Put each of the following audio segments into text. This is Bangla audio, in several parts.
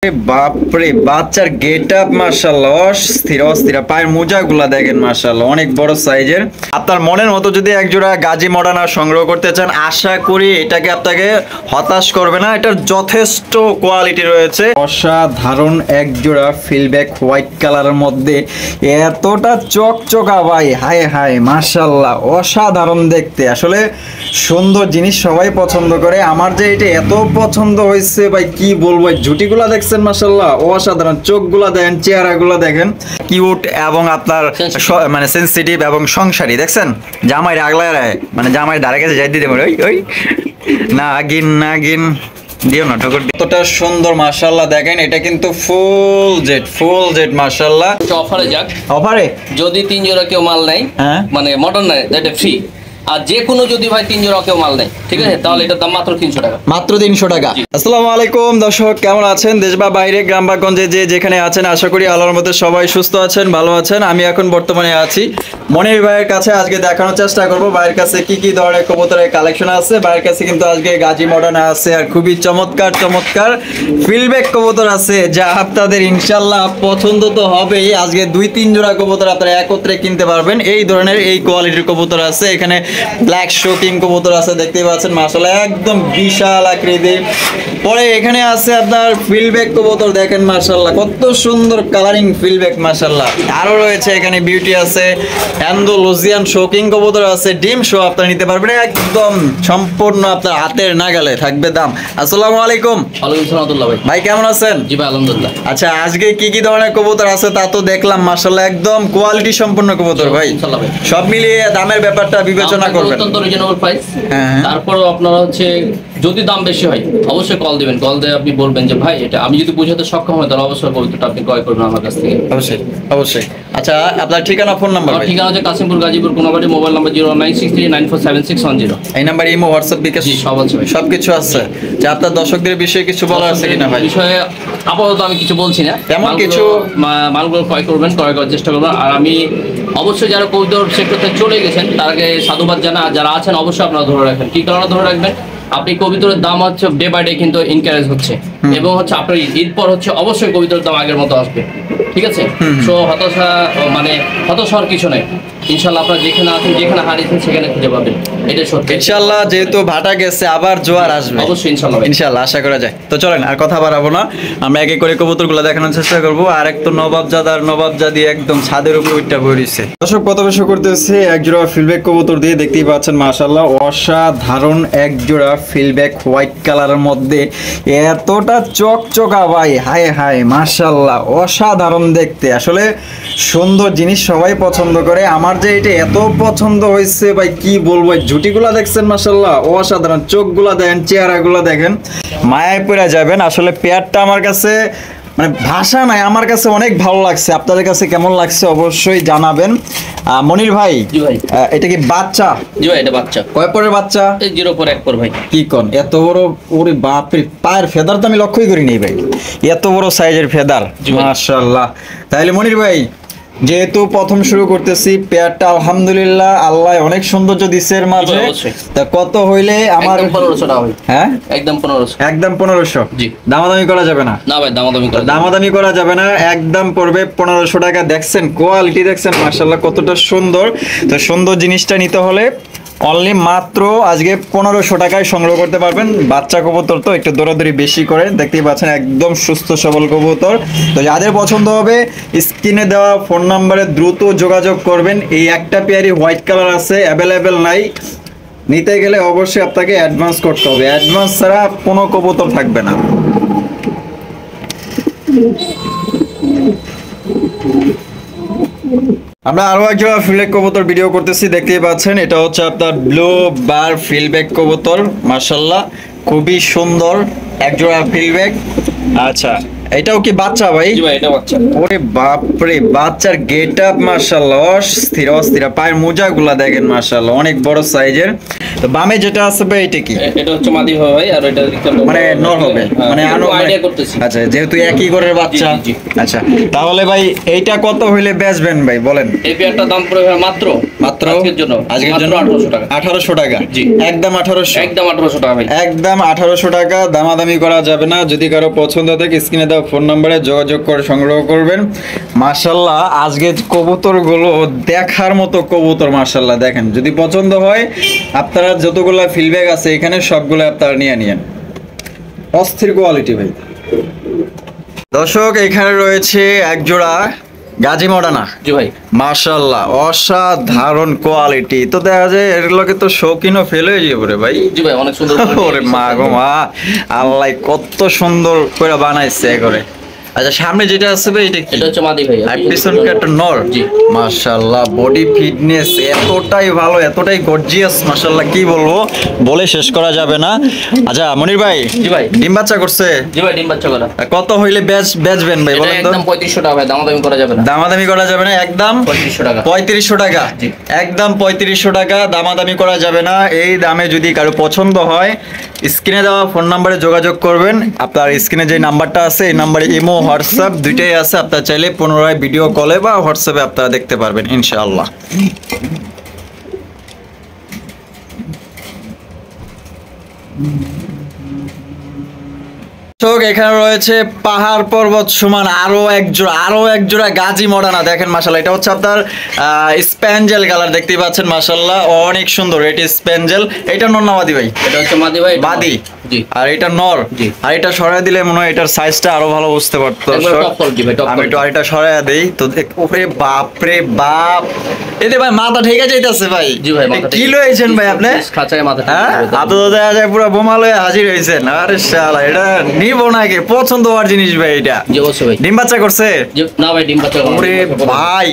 বাপরে বাচ্চার গেট আপ মাশাআল্লাহ অস্থির অস্থির পায়ের মোজাগুলা দেখেন মাশাআল্লাহ অনেক বড় সাইজের। আপনার মনের মতো যদি একজোড়া গাজী মডার্ন সংগ্রহ করতে চান আশা করি এটাকে আপনাকে হতাশ করবে না, এটার যথেষ্ট কোয়ালিটি রয়েছে। অসাধারণ একজোড়া ফিলব্যাক হোয়াইট কালারের মধ্যে এতটা চকচকা ভাই, হায় হায় মাশাআল্লাহ অসাধারণ দেখতে। আসলে সুন্দর জিনিস সবাই পছন্দ করে, আমার যে এটা এত পছন্দ হয়েছে ভাই কি বলবো। ঝুটিগুলা দেখছেন মাশাআল্লাহ অসাধারণ, চোখগুলা দেখেন, চেহারাগুলা দেখেন কিউট এবং আপনার মানে সেনসিটিভ এবং সংসারী। দেখছেন জামাইয়ের আগলায় মানে জামাইয়ের ধারে কাছে যাই দিতে পারে ওই ওই নাগিন নাগিন দিও না ঠোকর। কতটা সুন্দর মাশাআল্লাহ দেখেন, এটা কিন্তু ফুল জেড মাশাআল্লাহ। অফারে যাক, অফারে যদি 3 জোড়া কেউ মাল নেয়, মানে মডার্ন নেয় এটা ফ্রি। আর যে কোনো যদি ভাই 3 জোড়া কেউ মাল নেয়, ঠিক আছে, তাহলে এটার দাম মাত্র 300 টাকা। মাত্র 300 টাকা। আসসালামু আলাইকুম দর্শক, কেমন আছেন? দেশ বা বাইরে, গ্রাম বা গঞ্জে যে যেখানে আছেন, আশা করি আল্লাহর মধ্যে সবাই সুস্থ আছেন, ভালো আছেন। আমি এখন বর্তমানে আছি মনির ভাইয়ের কাছে। আজকে দেখানোর চেষ্টা করব ভাইয়ের কাছে কি কি ধরনের কবুতরের কালেকশন আছে। ভাইয়ের কাছে কিন্তু আজকে গাজী মডার্ন আছে আর খুবই চমৎকার ফিলব্যাক কবুতর আছে, যা আপনাদের ইনশাআল্লাহ পছন্দ তো হবেই। আজকে 2-3 জোড়া কবুতর আপনারা একত্রে কিনতে পারবেন। এই ধরনের এই কোয়ালিটির কবুতর আছে। এখানে ব্ল্যাক শোকিং কবুতর আছে, দেখতেই পাচ্ছেন মাশাআল্লাহ একদম বিশাল আকৃতির। পরে এখানে আছে আপনার ফিলব্যাক কবুতর, দেখেন মাশাআল্লাহ কত সুন্দর কালারিং ফিলব্যাক মাশাআল্লাহ। আরো রয়েছে এখানে বিউটি আছে, অ্যান্ডালুসিয়ান শোকিং কবুতর আছে, ডিম শো আপনারা নিতে পারবেন একদম সম্পূর্ণ আপনার হাতের নাগালে থাকবে দাম। আসসালামু আলাইকুম। ওয়ালাইকুম আসসালাম ভাই। ভাই কেমন আছেন? জি ভাই আলহামদুলিল্লাহ। আচ্ছা আজকে কি কি ধরনের কবুতর আছে তা তো দেখলাম মাশাআল্লাহ একদম কোয়ালিটি সম্পন্ন কবুতর ভাই। ইনশাআল্লাহ ভাই। সব মিলিয়ে দামের ব্যাপারটা বিবেচনা করবেন। অত্যন্ত রিজনেবল প্রাইস। হ্যাঁ। তারপরও আপনারা হচ্ছে যদি দাম বেশি হয় অবশ্যই কল দিবেন। কল দিয়ে আপনি বলবেন যে ভাই এটা আমি যদি বুঝাতে সক্ষম হয় তাহলে অবশ্যই কবুতরটা আপনি ক্রয় করবেন আমার কাছ থেকে। অবশ্যই অবশ্যই। আচ্ছা আপনার ঠিকানা, ফোন নাম্বার? আমার ঠিকানা হচ্ছে কাশিমপুর গাজীপুর কোনাবাড়ি, মোবাইল নাম্বার 09639476110। এই নাম্বার ইমো, হোয়াটসঅ্যাপ, বিকাশ জি সব আছে ভাই, সবকিছু আছে। যে আপনার দর্শকদের বিষয়ে কিছু বলার আছে কিনা ভাই? বিষয়ে আপাতত আমি কিছু বলছি না, তেমন কিছু। মালগুলো ক্রয় করবেন, ক্রয় করার চেষ্টা করবেন। আর আমি অবশ্যই যারা কবুতর সেক্টরতে চলে গেছেন তার আগে সাধুবাদ জানা, যারা আছেন অবশ্যই আপনারা ধরে রাখবেন। কি কারণে ধরে রাখবেন? আপনি কবুতরের দাম হচ্ছে ডে বাই ডে কিন্তু ইনকারেজ হচ্ছে, এবং হচ্ছে আপনার ঈদ পর হচ্ছে অবশ্যই কবুতরের দাম আগের মতো আসবে, ঠিক আছে। সো হতাশ হওয়ার কিছু নেই। ইনশাআল্লাহ আপনারা যেখানে আছেন, যেখানে হারিয়েছেন সেখানে খুঁজে পাবেন, এটা সত্যি ইনশাআল্লাহ। যেহেতু ভাটা গেছে আবার জোয়ার আসবে অবশ্যই ইনশাআল্লাহ ইনশাআল্লাহ, আশা করা যায়। তো চলেন আর কথা বাড়াবো না, আমরা এক এক করে কবুতরগুলো দেখানোর চেষ্টা করবো। আর এক তো নবাবজাদি একদম ছাদের উপর উঠটা বইছে। দর্শক পথবেশ করতেছে এক জোড়া ফিলব্যাক কবুতর দিয়ে, দেখতেই পাচ্ছেন মাশাআল্লাহ অসাধারণ এক জোড়া ফিলব্যাক হোয়াইট কালারের মধ্যে এতটা চকচকা ভাই, হায় হায় মাশাআল্লাহ অসাধারণ দেখতে। আসলে সুন্দর জিনিস সবাই পছন্দ করে, আমার যে এটা এত পছন্দ হয়েছে ভাই কি বলবো। ঝুটিগুলা দেখছেন মাশাআল্লাহ অসাধারণ, চোখগুলা দেখেন, চেহারাগুলা দেখেন, মায়ায় পড়ে যাবেন। আসলে পেয়ারটা আমার কাছে মানে ভাষা নাই, আমার কাছে অনেক ভালো লাগছে। আপনাদের কাছে কেমন লাগছে অবশ্যই জানাবেন। মনির ভাই, জি ভাই, এটা কি বাচ্চা? জি ভাই এটা বাচ্চা। কয় পরের বাচ্চা? এই 0 পর 1 পর ভাই। কি কোন এত বড়? ওরে বাপরে, পায়ের ফেদার তো আমি লক্ষ্যই করিনি ভাই, এত বড় সাইজের ফেদার মাশাআল্লাহ। তাহলে মনির ভাই যেহেতু প্রথম শুরু করতেছি, পেয়ারটা আলহামদুলিল্লাহ আল্লাহ অনেক সৌন্দর্য দিচ্ছে এর মাঝে। তা কত হইলে আমার? 1500 টাকা ভাই। হ্যাঁ একদম 1500। একদম 1500? জি। দামাদামি করা যাবে না? না ভাই দামাদামি করা যাবে না, একদম পড়বে 1500 টাকা। দেখছেন কোয়ালিটি, দেখছেন মাশাআল্লাহ কতটা সুন্দর। তো সুন্দর জিনিসটা নিতে হলে অনলি মাত্র আজকে 1500 টাকায় সংগ্রহ করতে পারবেন। বাচ্চা কবুতর তো একটু দৌড়াদৌড়ি বেশি করে, দেখতেই পাচ্ছেন একদম সুস্থ সবল কবুতর। তো যাদের পছন্দ হবে স্ক্রিনে দেওয়া ফোন নাম্বারে দ্রুত যোগাযোগ করবেন। এই একটা পেয়ারই হোয়াইট কালার আছে, অ্যাভেলেবেল নাই। নিতে গেলে অবশ্যই আপনাকে অ্যাডভান্স করতে হবে, অ্যাডভান্স ছাড়া কোনো কবুতর থাকবে না। আমরা আরো একজন ফিলব্যাক কবুতর ভিডিও করতেছি, দেখতেই পাচ্ছেন। এটা হচ্ছে আপনার ব্লু বার ফিলব্যাক কবুতর মাশাআল্লাহ, খুবই সুন্দর একজোড়া ফিলব্যাক। আচ্ছা এটাও কি বাচ্চা ভাই? জি ভাই এটা বাচ্চা। ওরে বাপরে, বাচ্চার গেট আপ মাশাআল্লাহ অস্থির পায়ের মোজাগুলা দেখেন মাশাআল্লাহ অনেক বড় সাইজের। তো বামে যেটা আছে ভাই এটা কি? এটা হচ্ছে মাদি হবে ভাই, আর এটা মানে নর হবে, মানে আরো আইডিয়া করতেছি। আচ্ছা, যেহেতু একই ঘরের বাচ্চা। জি, জি। আচ্ছা, তাহলে ভাই এইটা কত হইলে বেচবেন ভাই বলেন? এই পেয়ারটার দাম পড়বে ভাই মাত্র আজকের জন্য মাত্র 1800 টাকা। 1800 টাকা? জি। একদম 1800? একদম 1800 টাকা ভাই। একদম 1800 টাকা, দামাদামি করা যাবে না। যদি কারো পছন্দ থাকে স্ক্রিনে দেওয়া ফোন নম্বরে যোগাযোগ করে সংগ্রহ করবেন। মাশাআল্লাহ, আজকে কবুতরগুলো দেখার মতো কবুতর। মাশাআল্লাহ, দেখেন, যদি পছন্দ হয় আপনারা যতগুলো ফিডব্যাক আছে এখানে সবগুলো আপনারা নিয়ে নিয়েন। অস্থির কোয়ালিটি ভাই। দর্শক, এখানে রয়েছে এক জোড়া গাজী মডানা। জি ভাই। মাশাআল্লাহ, অসাধারণ কোয়ালিটি। তো দেখা যায় এগুলোকে তো শৌখিনও ফেল হয়ে যাবে রে ভাই। জি ভাই, অনেক সুন্দর। ওরে মা গো মা, আল্লাহ কত সুন্দর করে বানাইছে করে। আচ্ছা, সামনে যেটা আছে ভাই এটা কি? এটা হচ্ছে মাদি ভাই। আর পিছনটা একটা নর। জি। মাশাআল্লাহ, বডি ফিটনেস এতটাই ভালো, এতটাই গর্জিয়াস, মাশাআল্লাহ কি বলবো, বলে শেষ করা যাবে না। আচ্ছা মনির ভাই। জি ভাই। ডিম বাচ্চা করছে? জি ভাই, ডিম বাচ্চা করা। কত হইলে বেচবেন ভাই এটা বলেন তো? একদম 3500 টাকা ভাই, দামাদামি করা যাবে না। দামাদামি করা যাবে না? একদম 3500 টাকা। 3500 টাকা? জি। একদম 3500 টাকা, দামাদামি করা যাবে না। এই দামে যদি কারো পছন্দ হয় স্ক্রিনে দেওয়া ফোন নম্বরে যোগাযোগ করবেন। আপনার স্ক্রিনে যে নাম্বারটা আছে এই নাম্বারে ইমো হোয়াটসঅ্যাপ দুইটাই আছে, আপনারা চাইলে পুনরায় ভিডিও কলে বা হোয়াটসঅ্যাপে আপনারা দেখতে পারবেন ইনশাআল্লাহ। এখানে রয়েছে পাহাড় পর্বত সমান আরো এক জোড়া গাজী মডানা। দেখেন মাশাআল্লাহ, এটা হচ্ছে আপনার স্প্যাঞ্জেল কালার, দেখতেই পাচ্ছেন মাশাআল্লাহ অনেক সুন্দর। এটি স্প্যাঞ্জেল। এটা নর না মাদি ভাই? এটা হচ্ছে মাদি ভাই। মাদি। জি। আর এটা নর। জি। আর এটা সরায় দিলে মনে হয় এটার সাইজটা আরো ভালো বুঝতে পারতো। একবার টপ কোয়ালিটি ভাই, টপ আমি একটু কোয়ালিটি। আরেকটা সরায় দেই তো। ওরে বাপ রে বাপ, এতে ভাই মাথা ঠেকে যাইতাছে ভাই। জি ভাই, মাথা কি লয়েছেন ভাই আপনি? খাঁচায় মাথা হ্যাঁ, আতো তো দেখা যায় পুরো বোমা লয়ে হাজির হয়েছেন। আরে শালা, এটা নিব নাকি? পছন্দ হওয়ার জিনিস ভাই এটা। জি অবশ্যই ভাই। ডিম বাচ্চা করছে? জি না ভাই, ডিম বাচ্চা করা। ওরে ভাই,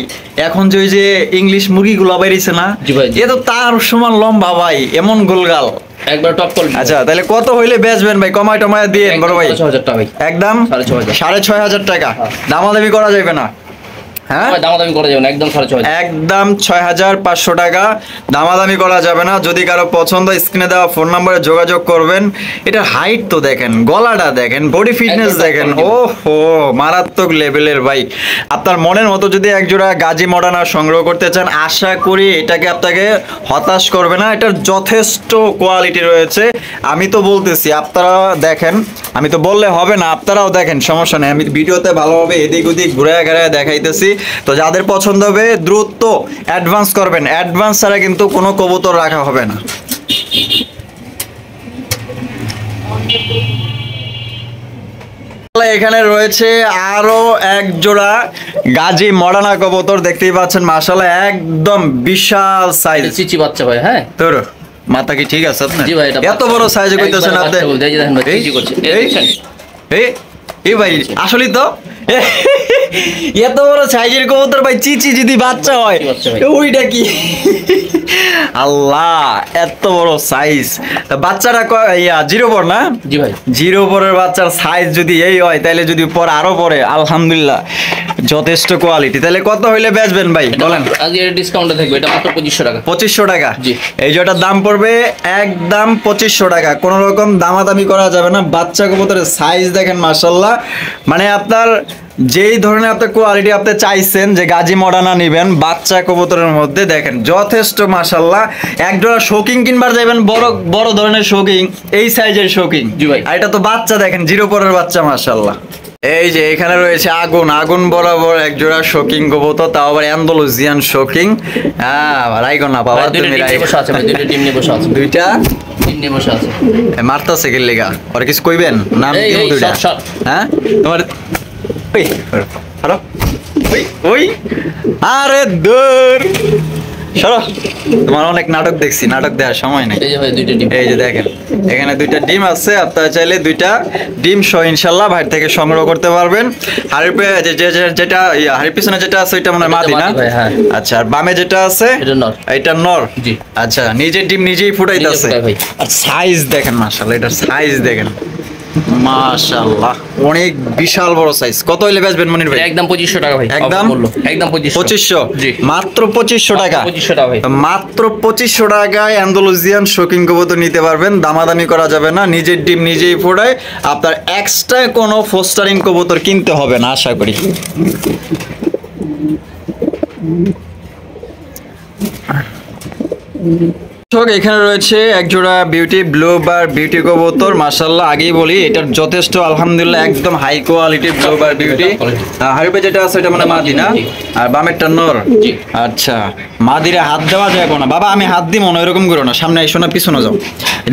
এখন যে ওই যে ইংলিশ মুরগিগুলো বেরিয়েছে না, জি ভাই। এ তো তার সমান লম্বা ভাই, এমন গোলগাল। একবার টপ কোয়ালিটি। আচ্ছা, তাহলে কত হইলে বেচবেন ভাই? কমায় টমায় দিয়ে বড় ভাই। 6000 টাকা ভাই। একদম 6500। 6500 টাকা। দামাদামি করা যাবে না? হ্যাঁ, দামাদামি করা যাবে না, একদম 6500। একদম 6500 টাকা, দামাদামি করা যাবে না। যদি কারো পছন্দ স্ক্রিনে দেওয়া ফোন নম্বরে যোগাযোগ করবেন। এটা হাইট তো দেখেন, গলাটা দেখেন, বডি ফিটনেস দেখেন, ওহো মারাত্মক লেভেলের ভাই। আপনার মনের মতো যদি একজোড়া গাজী মডানা সংগ্রহ করতে চান, আশা করি এটাকে আপনাকে হতাশ করবে না। এটার যথেষ্ট কোয়ালিটি রয়েছে। আমি তো বলতেছি, আপনারা দেখেন, আমি তো বললে হবে না, আপনারাও দেখেন, সমস্যা নেই। আমি ভিডিওতে ভালোভাবে এদিক ওদিক ঘুরে ঘুরে দেখাইতেছি। তো যাদের পছন্দ হবে দ্রুত অ্যাডভান্স করবেন। অ্যাডভান্স ছাড়া কিন্তু কোনো কবুতর রাখা হবে না। এখানে রয়েছে আরো এক জোড়া গাজী মডানা কবুতর, দেখতেই পাচ্ছেন মাশাআল্লাহ একদম বিশাল সাইজ। চিচি বাচ্চা ভাই। হ্যাঁ তোর মাথা কি ঠিক আছে আপনার? জি ভাই, এটা এত বড় সাইজে কইতেছেন আপনি? এই যে দেখেন ভাই, চিচি করছে। এই দেখছেন? এই ভাই আসলেই তো এত বড় সাইজের কবুতর ভাই, চিচি যদি বাচ্চা হয় ওইটা কি? আল্লাহ, এত বড় সাইজ। বাচ্চাটা জিরো পর না? জি ভাই। জিরো পরের বাচ্চার সাইজ যদি এই হয়, তাহলে যদি পরে আরো পরে, আলহামদুলিল্লাহ যথেষ্ট কোয়ালিটি। তাহলে কত হইলে বেচবেন ভাই বলেন? আজকে ডিসকাউন্টে থাকবে, এটা মাত্র 2500 টাকা। 2500 টাকা? জি। এই জোটার দাম পড়বে একদম 2500 টাকা, কোনো রকম দামাদামি করা যাবে না। বাচ্চা কবুতরের সাইজ দেখেন মাশাআল্লাহ, মানে আপনার যেই ধরনের আপনার কোয়ালিটি আপনি চাইছেন যে গাজী মডানা নেবেন বাচ্চা কবুতরের মধ্যে, দেখেন যথেষ্ট মাশাআল্লাহ। এক জোড়া শোকিং কিনবার যাবেন, বড় বড় ধরনের শোকিং, এই সাইজের শোকিং। জি ভাই। আর এটা তো বাচ্চা, দেখেন জিরো পরের বাচ্চা মাশাআল্লাহ। এই যে এখানে রয়েছে আগুন বরাবর এক জোড়া শোকিং কবুতর, তাও আবার অ্যান্ডালুজিয়ান শোকিং। হ্যাঁ, রাইগো না বাবা, তুমি রাইগো। বসে আছে ভাই, দুইটা টিম নিয়ে বসে আছে। দুইটা টিম নিয়ে বসে আছে। মারতাছে কি লেগা? আর কিছু কইবেন? নাম এই, কি এই, দুইটা? শট। হ্যাঁ, তোমার ওই হ্যালো ওই ওই, আরে দূর সরো। তোমার অনেক নাটক দেখছি, নাটক দেওয়ার সময় নাই। এই যে ভাই, দুইটা টিম। এই যে দেখেন, এখানে দুইটা ডিম আছে, আপনারা চাইলে দুইটা ডিম সহ ইনশাল্লাহ ভাই থেকে সংগ্রহ করতে পারবেন। হাড়ির যেটা হাড়ির পিছনে যেটা আছে ওইটা মনে হয় মাদি না? হ্যাঁ। আচ্ছা, আর বামে যেটা আছে এটা নর। জি। আচ্ছা, নিজের ডিম নিজেই ফুটাইতেছে। আর সাইজ দেখেন মাশাআল্লাহ, এটার সাইজ দেখেন মাশাআল্লাহ, অনেক বিশাল বড় সাইজ। কত হইলে বেচবেন মনির ভাই? একদম 2500 টাকা ভাই। একদম 2500। জি, মাত্র 2500 টাকা। 2500 টাকা ভাই। মাত্র 2500 টাকায় অ্যান্ডালুজিয়ান শৌখিন কবুতর নিতে পারবেন। দামাদামি করা যাবে না, নিজের ডিম নিজেই ফোটায়। আপনার এক্সট্রা কোনো ফোস্টারিং কবুতর কিনতে হবে না আশা করি। এখানে রয়েছে এক জোড়া বিউটি ব্লু বার বিউটি কবুতর মাশাআল্লাহ। আগেই বলি এটার যথেষ্ট আলহামদুলিল্লাহ একদম high quality blue bar beauty. হারিপে যেটা আছে এটা মানে মাদি না, আর বামেরটা নর। আচ্ছা, মাদিরে হাত দেওয়া যায় না বাবা, আমি হাত দিই মনে এরকম করো না, সামনে এসো না পিছনে যাও।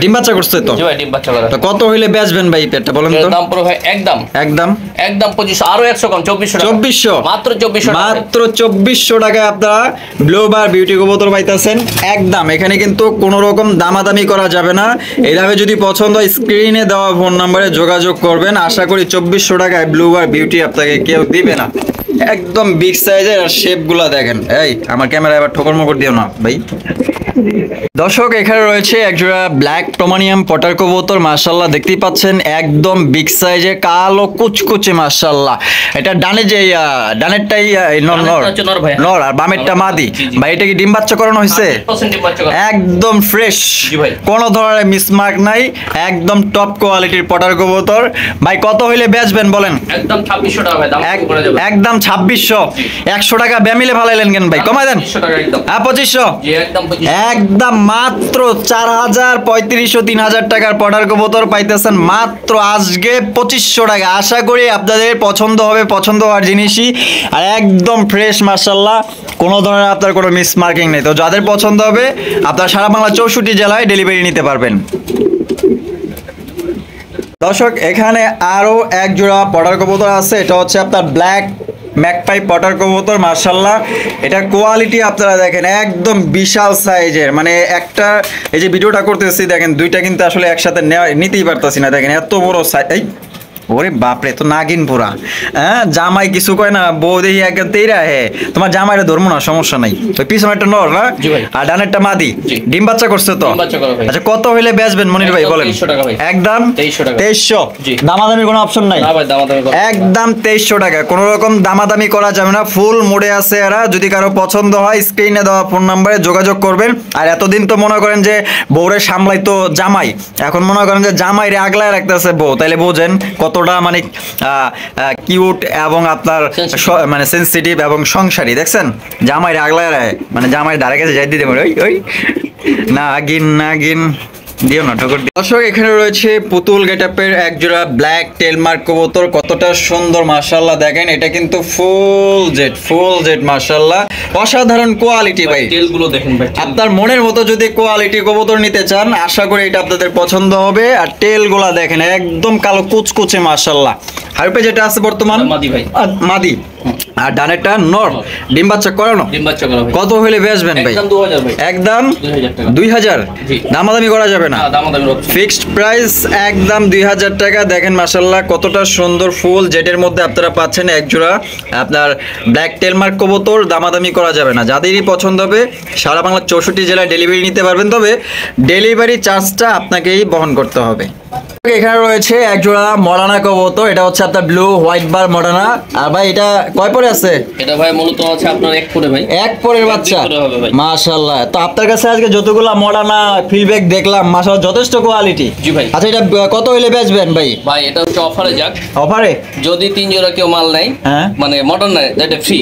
ডিম বাচ্চা করছে তো? জি ভাই, ডিম বাচ্চা করা। তো কত হইলে বেচবেন ভাই পেটটা বলেন তো? দাম পুরো ভাই একদম 2500, আরো 100 কম, 2400 টাকা। 2400, মাত্র 2400 টাকা। মাত্র 2400 টাকায় আপনারা ব্লু বার বিউটি কবুতর পাইতেছেন একদম। এখানে কিন্তু কোনো রকম দামাদামি করা যাবে না। এইভাবে যদি পছন্দ হয় স্ক্রিনে দেওয়া ফোন নম্বরে যোগাযোগ করবেন। আশা করি 2400 টাকায় ব্লু বার বিউটি আপনাকে কেউ দিবে না। একদম বিগ সাইজের, আর শেপ গুলা দেখেন। এই আমার ক্যামেরা এবার ঠোকর মকর দিও না ভাই। দর্শক, এখানে রয়েছে একজোড়া ব্ল্যাক টোমানিয়াম পটার কবুতর মাশাআল্লাহ, দেখতেই পাচ্ছেন একদম বিগ সাইজে কালো কুচকুচে মাশাআল্লাহ। এটা ডানে যে ডানেরটাই নর আর বামেরটা মাদি। ভাই এটা কি ডিম বাচ্চা করানো হয়েছে? একদম ফ্রেশ, কোনো ধরনের মিসমার্ক নাই, একদম টপ কোয়ালিটির পটার কবুতর। ভাই কত হইলে বেচবেন বলেন? একদম 2600 টাকা ভাই, দাম করা যাবে। একদম 2600। 100 টাকা ব্যামিলে ভালাইলেন কেন ভাই? কমাই দেন। 2500 টাকা একদম। হ্যাঁ 2500। জি, একদম 2500। একদম মাত্র 4000, 3500, 3000 টাকার পটার কবুতর পাইতেছেন মাত্র আজকে 2500 টাকা। আশা করি আপনাদের পছন্দ হবে, পছন্দ হওয়ার জিনিসই, আর একদম ফ্রেশ মাশাআল্লাহ, কোনো ধরনের আপনার কোনো মিস মার্কিং নেই। তো যাদের পছন্দ হবে আপনারা সারা বাংলা 64 জেলায় ডেলিভারি নিতে পারবেন। দর্শক, এখানে আরো এক জোড়া পটার কবুতর আছে। এটা হচ্ছে আপনার ব্ল্যাক ম্যাকপাই পটার কবুতর মাশাআল্লাহ। এটা কোয়ালিটি আপনারা দেখেন একদম বিশাল সাইজের। মানে একটা এই যে ভিডিওটা করতেছি দেখেন, দুইটা কিন্তু আসলে একসাথে নিতেই পারতাছি না। দেখেন এত বড় সাইজ। ওরে বাপরে, তো নাগিন পুরা। হ্যাঁ, জামাই কিছু কয় না, বউ দেখি একদম তেইরা হে। তোমার জামাইরা ধরবো না, সমস্যা নাই। তো পিছনে একটা নর না, আর ডানেরটা মাদি। ডিম বাচ্চা করছে তো? আচ্ছা, কত হইলে বেচবেন মনির ভাই বলেন? একদম 2300। দামাদামির কোনো অপশন নাই? একদম 2300 টাকা, কোনো রকম দামাদামি করা যাবে না। ফুল মোডে আছে এরা। যদি কারো পছন্দ হয় স্ক্রিনে দেওয়া ফোন নাম্বারে যোগাযোগ করবেন। আর এতদিন তো মনে করেন যে বউরে সামলাই তো জামাই, এখন মনে করেন যে জামাই রে আগলায় রাখতেছে বউ। তাইলে বোঝেন কতটা মানে কিউট এবং আপনার মানে সেনসিটিভ এবং সংসারী। দেখছেন জামাই আগলায় রায়, মানে জামাই ধারে কাছে যাই দিতে পারে। ওই ওই নাগিন নাগিন দিও না ঠোকর। দর্শক, এখানে রয়েছে পুতুল গেটআপের এক জোড়া ব্ল্যাক টেলমার্ক কবুতর। কতটা সুন্দর মাশাআল্লাহ, দেখেন এটা কিন্তু ফুল জেড মাশাআল্লাহ, অসাধারণ কোয়ালিটি ভাই। টেলগুলো দেখেন ভাই, আপনার মনের মতো যদি কোয়ালিটি কবুতর নিতে চান আশা করি এটা আপনাদের পছন্দ হবে। আর টেলগুলা দেখেন একদম কালো কুচকুচে মাশাআল্লাহ। হারপে যেটা আছে বর্তমান মাদি ভাই, মাদি। আর ডানেরটা নর। ডিম বাচ্চা করানো? ডিম বাচ্চা করা ভাই। কত হইলে বেচবেন ভাই? একদম 2000 ভাই। একদম 2000 টাকা। 2000? দামাদামি করা যাবে না? দামাদামি ফিক্সড প্রাইস একদম 2000 টাকা। দেখেন মাশাআল্লাহ কতটা সুন্দর ফুল জেটের মধ্যে আপনারা পাচ্ছেন এক জোড়া আপনার ব্ল্যাক টেলমার্ক কবুতর। দামাদামি করা যাবে না। যাদেরই পছন্দ হবে সারা বাংলা 64 জেলায় ডেলিভারি নিতে পারবেন, তবে ডেলিভারি চার্জটা আপনাকেই বহন করতে হবে। এখানে রয়েছে এক জোড়া মডানা কবুতর। এটা হচ্ছে আপনার ব্লু হোয়াইট বার মডানা। আর ভাই এটা কয় পরে আছে? এটা ভাই মূলত আছে আপনার এক পরে ভাই, এক পরের বাচ্চা মাশাআল্লাহ। তো আপনার কাছে আজকে যতগুলা মডানা ফিডব্যাক দেখলাম মাশাআল্লাহ যথেষ্ট কোয়ালিটি। জি ভাই। আচ্ছা, এটা কত হইলে বেচবেন ভাই? ভাই এটা হচ্ছে অফারে যাক। অফারে যদি 3 জোড়া কেউ মাল নেয়, হ্যাঁ মানে মডার্ন নেয়, এটা ফ্রি।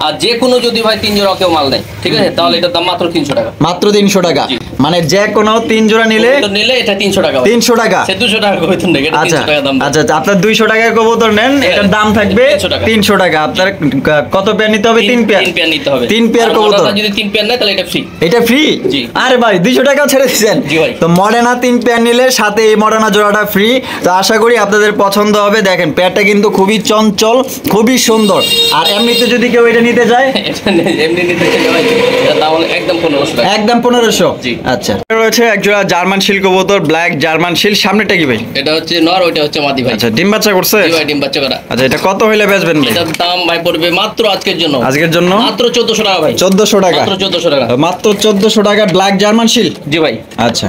আর যে কোনো যদি ভাই 3 জোড়া কেউ মাল নেয়, ঠিক আছে, তাহলে এটার দাম মাত্র 300 টাকা। মাত্র 300 টাকা? মানে যে কোনো 3 জোড়া নিলে এটা 300 টাকা। 300 টাকা? সে 200 টাকা কবুতর নেই, এটা 300 টাকা দাম। আচ্ছা, আপনার 200 টাকার কবুতর নেন, এটার দাম থাকবে 300 টাকা। আপনার কত পেয়ার নিতে হবে? 3 পেয়ার। 3 পেয়ার নিতে হবে। 3 পেয়ার কবুতর যদি 3 পেয়ার নেয় তাহলে এটা ফ্রি। এটা ফ্রি? জি। আরে ভাই 200 টাকা ছেড়ে দিয়েছেন। জি ভাই। তো মডার্না 3 পেয়ার নিলে সাথে এই মডার্না জোড়াটা ফ্রি। তো আশা করি আপনাদের পছন্দ হবে। দেখেন পেয়ারটা কিন্তু খুবই চঞ্চল, খুবই সুন্দর। আর এমনিতে যদি কেউ এটা নিতে যায়? এমনি নিতে চাইলে ভাই এটার দাম হলো একদম 1500 টাকা। একদম 1500। জি। আচ্ছা, রয়েছে একজোড়া জার্মান শিল কবুতর, ব্ল্যাক জার্মান শিল। সামনেটা কি ভাই? এটা হচ্ছে নর, ওইটা হচ্ছে মাদি ভাই। আচ্ছা, ডিম বাচ্চা করছে? জি ভাই, ডিম বাচ্চা করা। আচ্ছা, এটা কত হইলে বেচবেন ভাই? এটার দাম ভাই পড়বে মাত্র আজকের জন্য মাত্র 1400 টাকা ভাই। 1400 টাকা? মাত্র 1400 টাকা। মাত্র 1400 টাকা ব্ল্যাক জার্মান শিল। জি ভাই। আচ্ছা,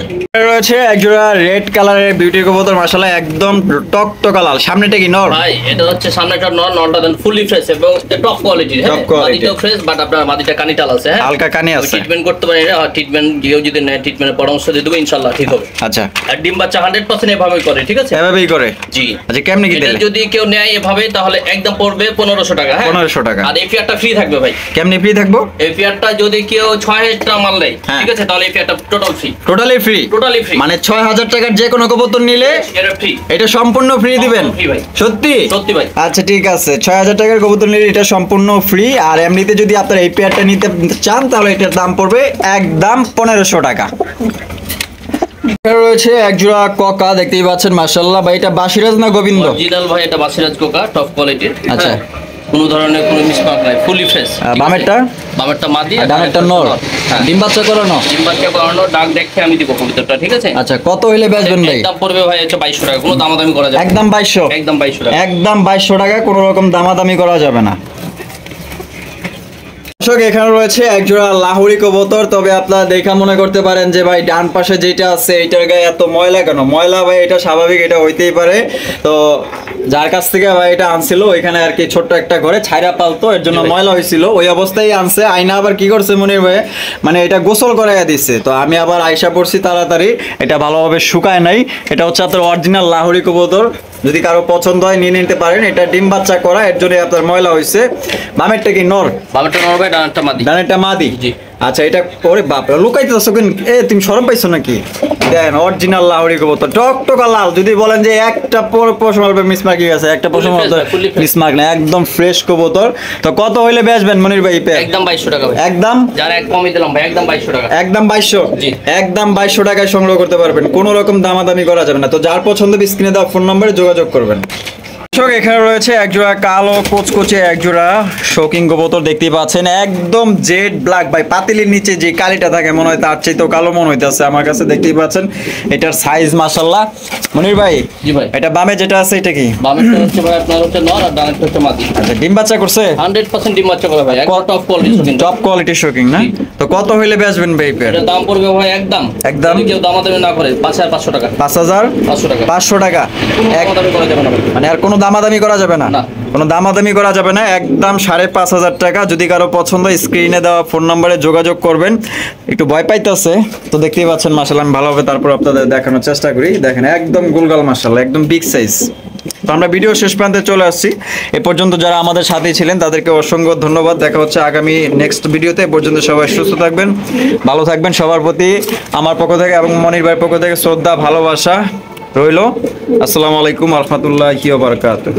রয়েছে একজোড়া রেড কালারের বিউটি কবুতর, মাশাআল্লাহ একদম টকটকা লাল। সামনেটা কি নর? ভাই এটা হচ্ছে সামনেটা নর, নরটা দেন ফুলি ফ্রেশ এবং টপ কোয়ালিটির। হ্যাঁ, Top quality। মাদিটাও ফ্রেশ, বাট আপনার মাদিটা কানিটাল আছে। হ্যাঁ, হালকা কানে আছে। ট্রিটমেন্ট করতে পারেন, ট্রিটমেন্ট কেউ যদি নেয় ট্রিটমেন্টের পরামর্শ দিয়ে দেবো, ইনশাআল্লাহ ঠিক হবে। আচ্ছা, আর ডিম বাচ্চা 100% এভাবেই করে, ঠিক আছে? এভাবেই করে? জি। আচ্ছা, কেমনে কি এটা দিলে? যদি কেউ নেয় এভাবে তাহলে একদম পড়বে 1500 টাকা। হ্যাঁ, 1500 টাকা। আর এই ফিয়ারটা ফ্রি থাকবে ভাই। কেমনে ফ্রি থাকবো? এই ফিয়ারটা যদি কেউ 6000 টাকা মাল নেয়, হ্যাঁ। ঠিক আছে, তাহলে এই ফিয়ারটা total free. Totally free? Totally free. মানে 6000 টাকার যে কোনো কবুতর নিলে এটা ফ্রি। এটা সম্পূর্ণ ফ্রি দিবেন? সম্পূর্ণ free ভাই। সত্যি? সত্যি ভাই। আচ্ছা, ঠিক আছে, 6000 টাকার কবুতর নিলে এটা সম্পূর্ণ ফ্রি। আর এমনিতে যদি আপনার এই পেয়ারটা নিতে চান তাহলে এটার দাম পড়বে একদম 1500 টাকা। এখানে রয়েছে একজোড়া ককা, দেখতেই পাচ্ছেন মাশাআল্লাহ। ভাই এটা বাসিরাজ না গোবিন্দ? অরিজিনাল ভাই, এটা বাসিরাজ কোকা, টপ কোয়ালিটির। আচ্ছা। কোনো ধরনের কোনো মিসমার্ক নাই, ফুলি ফ্রেশ। বামেরটা? বামেরটা মাদি আর ডানেরটা নর? হ্যাঁ। ডিম বাচ্চা করানো? ডিম বাচ্চা করানো, ডাক দেখে আমি দিব কবুতরটা, ঠিক আছে? আচ্ছা, কত হইলে বেচবেন ভাই? একদম পড়বে ভাই হচ্ছে 2200 টাকা, কোনো দামাদামি করা যাবে না। একদম 2200? একদম 2200 টাকা। একদম 2200 টাকা, কোনো রকম দামাদামি করা যাবে না। দর্শক, এখানে রয়েছে একজোড়া লাহুরি কবুতর। তবে আপনারা দেখা মনে করতে পারেন যে ভাই ডান পাশে যেটা আছে এটার গায়ে এত ময়লা কেন? ময়লা ভাই এটা স্বাভাবিক, এটা হইতেই পারে। তো যার কাছ থেকে ভাই এটা আনছিল ওইখানে আর কি ছোট্ট একটা ঘরে ছাইরা পালতো, এর জন্য ময়লা হয়েছিল, ওই অবস্থায় আনছে। আইনা আবার কি করছে মনির ভাই, মানে এটা গোসল করাইয়া দিচ্ছে। তো আমি আবার আইসা পড়ছি তাড়াতাড়ি, এটা ভালোভাবে শুকায় নাই। এটা হচ্ছে আপনার অরিজিনাল লাহুরি কবুতর, যদি কারো পছন্দ হয় নিয়ে নিতে পারেন। এটা ডিম বাচ্চা করা, এর জন্য আপনার ময়লা হয়েছে। বামেরটা কি নর? বামেরটা নর ভাই, ডানেরটা মাদি। ডানেরটা মাদি? জি। আচ্ছা, এটা ওরে বাপ রে, লুকাইতে যাচ্ছ কেন? তুমি শরম পাইছো নাকি? দেখেন অরিজিনাল লাহোরি কবুতর, টকটকা লাল। যদি বলেন যে একটা পশম মিসমার্কি আছে, একটা পশম মিসমার্ক না, একদম ফ্রেশ কবুতর। তো কত হইলে বেচবেন মনির ভাই? একদম 2200 টাকা ভাই। একদম? যারা এক কমই দিলাম ভাই, একদম 2200 টাকা। একদম 2200? জি। একদম 2200 টাকায় সংগ্রহ করতে পারবেন, কোনো রকম দামাদামি করা যাবে না। তো যার পছন্দ স্ক্রিনে দেওয়া ফোন নম্বরে যোগাযোগ করবেন। দর্শক, এখানে রয়েছে একজোড়া কালো কোচকোচে একজোড়া শৌকিং কবুতর, দেখতেই পাচ্ছেন একদম জেড ব্ল্যাক। ভাই পাতিলির নিচে যে কালিটা থাকে মনে হয় তার চাইতেও কালো মনে হইতেছে আমার কাছে, দেখতেই পাচ্ছেন। এটার সাইজ মাশাআল্লাহ। মনির ভাই, জি ভাই। এটা বামে যেটা আছে এটা কি? বামেরটা হচ্ছে ভাই আপনার হচ্ছে নর, আর ডানেরটা হচ্ছে মাদি। আচ্ছা, ডিম বাচ্চা করছে? 100% ডিম বাচ্চা করা ভাই, একদম টপ কোয়ালিটি কিন্তু। টপ কোয়ালিটির শৌকিং না? জি। তো কত হইলে বেচবেন ভাই পেয়ার? এটার দাম পড়বে ভাই একদম যদি কেউ দামাদামি না করে 5500 টাকা। 5500 টাকা। 500 টাকা? কোনো দামাদামি করা যাবে না ভাই। মানে আর কোনো দামাদামি করা যাবে না? না। কোনো দামাদামি করা যাবে না, একদম 5500 টাকা। যদি কারো পছন্দ স্ক্রিনে দেওয়া ফোন নম্বরে যোগাযোগ করবেন। একটু ভয় পাইতেছে তো দেখতেই পাচ্ছেন মাশাআল্লাহ, আমি ভালোভাবে তারপর আপনাদের দেখানোর চেষ্টা করি। দেখেন একদম গোলগাল মাশাআল্লাহ, একদম বিগ সাইজ। তো আমরা ভিডিও শেষ প্রান্তে চলে আসছি। এ পর্যন্ত যারা আমাদের সাথেই ছিলেন তাদেরকে অসংখ্য ধন্যবাদ। দেখা হচ্ছে আগামী নেক্সট ভিডিওতে। এ পর্যন্ত সবাই সুস্থ থাকবেন, ভালো থাকবেন। সবার প্রতি আমার পক্ষ থেকে এবং মনির ভাইয়ের পক্ষ থেকে শ্রদ্ধা ভালোবাসা রইল। আসসালামু আলাইকুম ওয়া রাহমাতুল্লাহি ওয়া বারাকাতুহু।